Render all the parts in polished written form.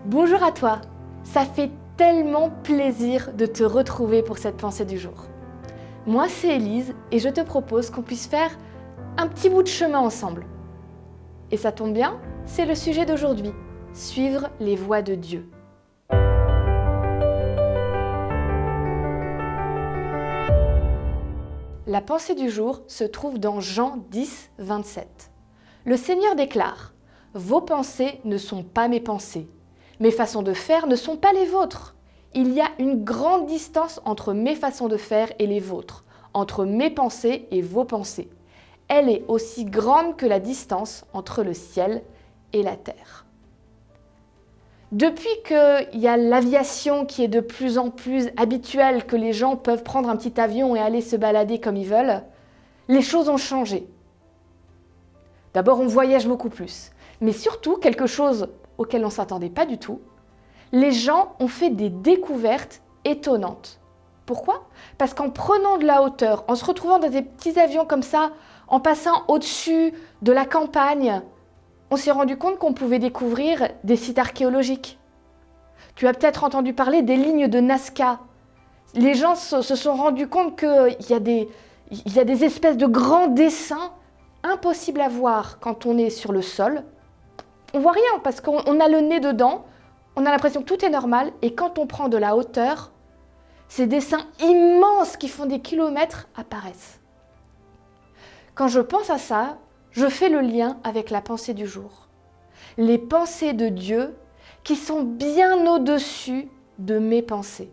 Bonjour à toi, ça fait tellement plaisir de te retrouver pour cette pensée du jour. Moi c'est Élise et je te propose qu'on puisse faire un petit bout de chemin ensemble. Et ça tombe bien, c'est le sujet d'aujourd'hui, suivre les voies de Dieu. La pensée du jour se trouve dans Jean 10, 27. Le Seigneur déclare « Vos pensées ne sont pas mes pensées. Mes façons de faire ne sont pas les vôtres. Il y a une grande distance entre mes façons de faire et les vôtres, entre mes pensées et vos pensées. Elle est aussi grande que la distance entre le ciel et la terre. » Depuis qu'il y a l'aviation qui est de plus en plus habituelle, que les gens peuvent prendre un petit avion et aller se balader comme ils veulent, les choses ont changé. D'abord, on voyage beaucoup plus, mais surtout, quelque chose auquel on ne s'attendait pas du tout, les gens ont fait des découvertes étonnantes. Pourquoi ? Parce qu'en prenant de la hauteur, en se retrouvant dans des petits avions comme ça, en passant au-dessus de la campagne, on s'est rendu compte qu'on pouvait découvrir des sites archéologiques. Tu as peut-être entendu parler des lignes de Nazca. Les gens se sont rendus compte qu'il y a des espèces de grands dessins impossibles à voir quand on est sur le sol. On voit rien parce qu'on a le nez dedans, on a l'impression que tout est normal et quand on prend de la hauteur, ces dessins immenses qui font des kilomètres apparaissent. Quand je pense à ça, je fais le lien avec la pensée du jour. Les pensées de Dieu qui sont bien au-dessus de mes pensées.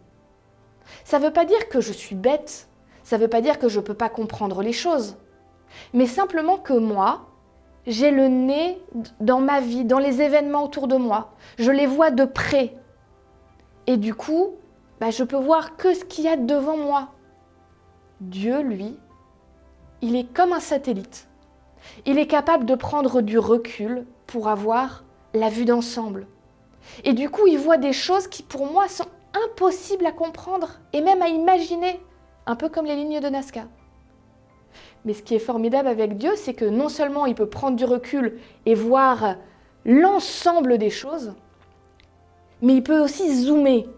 Ça ne veut pas dire que je suis bête, ça ne veut pas dire que je ne peux pas comprendre les choses, mais simplement que moi, j'ai le nez dans ma vie, dans les événements autour de moi. Je les vois de près. Et du coup, je peux voir que ce qu'il y a devant moi. Dieu, lui, il est comme un satellite. Il est capable de prendre du recul pour avoir la vue d'ensemble. Et du coup, il voit des choses qui, pour moi, sont impossibles à comprendre et même à imaginer, un peu comme les lignes de Nazca. Mais ce qui est formidable avec Dieu, c'est que non seulement il peut prendre du recul et voir l'ensemble des choses, mais il peut aussi zoomer.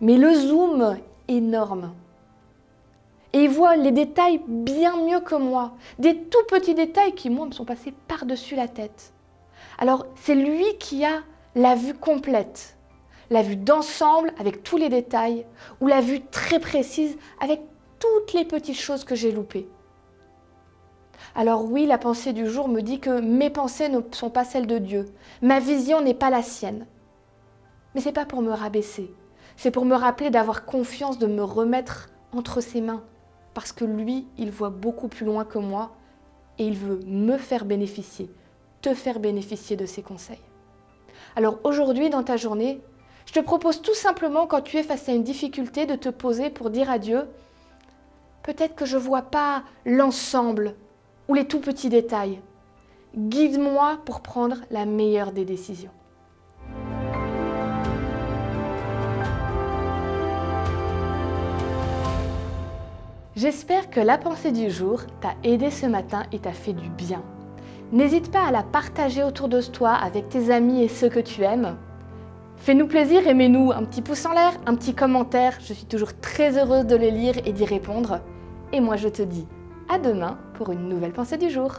Mais le zoom énorme. Et il voit les détails bien mieux que moi. Des tout petits détails qui, moi, me sont passés par-dessus la tête. Alors, c'est lui qui a la vue complète. La vue d'ensemble avec tous les détails, ou la vue très précise avec toutes les petites choses que j'ai loupées. Alors oui, la pensée du jour me dit que mes pensées ne sont pas celles de Dieu. Ma vision n'est pas la sienne. Mais ce n'est pas pour me rabaisser. C'est pour me rappeler d'avoir confiance, de me remettre entre ses mains. Parce que lui, il voit beaucoup plus loin que moi et il veut me faire bénéficier, te faire bénéficier de ses conseils. Alors aujourd'hui, dans ta journée, je te propose tout simplement, quand tu es face à une difficulté, de te poser pour dire à Dieu, peut-être que je ne vois pas l'ensemble ou les tout petits détails. Guide-moi pour prendre la meilleure des décisions. J'espère que la pensée du jour t'a aidé ce matin et t'a fait du bien. N'hésite pas à la partager autour de toi avec tes amis et ceux que tu aimes. Fais-nous plaisir et mets-nous un petit pouce en l'air, un petit commentaire. Je suis toujours très heureuse de les lire et d'y répondre. Et moi je te dis à demain pour une nouvelle pensée du jour.